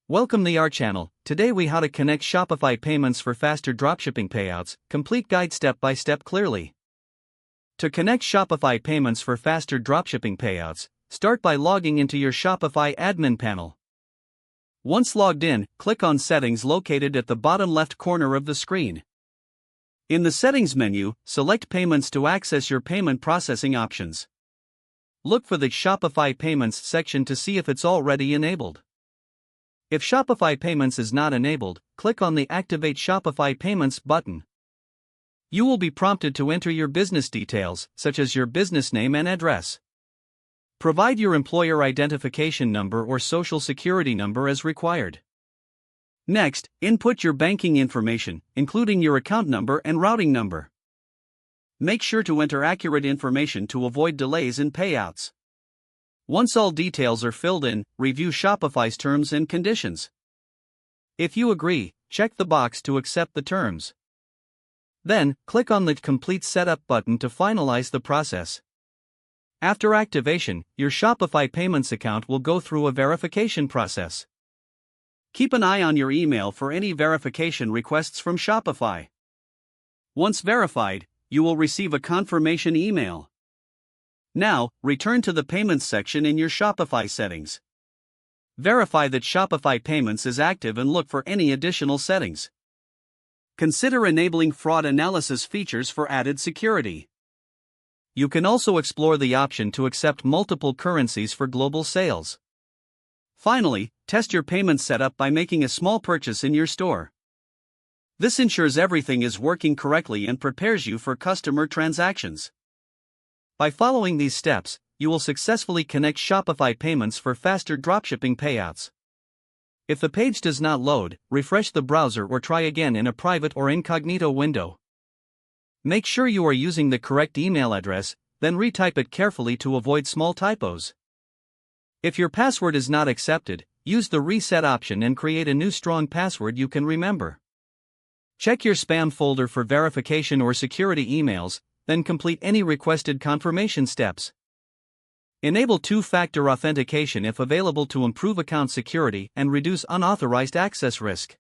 Welcome to our channel. Today we how to connect Shopify Payments for faster dropshipping payouts. Complete guide step by step clearly. To connect Shopify Payments for faster dropshipping payouts, start by logging into your Shopify admin panel. Once logged in, click on Settings located at the bottom left corner of the screen. In the Settings menu, select Payments to access your payment processing options. Look for the Shopify Payments section to see if it's already enabled. If Shopify Payments is not enabled, click on the Activate Shopify Payments button. You will be prompted to enter your business details, such as your business name and address. Provide your employer identification number or social security number as required. Next, input your banking information, including your account number and routing number. Make sure to enter accurate information to avoid delays in payouts. Once all details are filled in, review Shopify's terms and conditions. If you agree, check the box to accept the terms. Then, click on the Complete Setup button to finalize the process. After activation, your Shopify Payments account will go through a verification process. Keep an eye on your email for any verification requests from Shopify. Once verified, you will receive a confirmation email. Now, return to the Payments section in your Shopify settings. Verify that Shopify Payments is active and look for any additional settings. Consider enabling fraud analysis features for added security. You can also explore the option to accept multiple currencies for global sales. Finally, test your payment setup by making a small purchase in your store. This ensures everything is working correctly and prepares you for customer transactions. By following these steps, you will successfully connect Shopify Payments for faster dropshipping payouts. If the page does not load, refresh the browser or try again in a private or incognito window. Make sure you are using the correct email address, then retype it carefully to avoid small typos. If your password is not accepted, use the reset option and create a new strong password you can remember. Check your spam folder for verification or security emails, then complete any requested confirmation steps. Enable two-factor authentication if available to improve account security and reduce unauthorized access risk.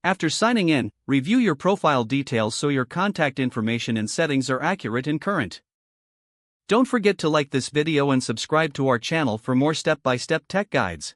After signing in, review your profile details so your contact information and settings are accurate and current. Don't forget to like this video and subscribe to our channel for more step-by-step tech guides.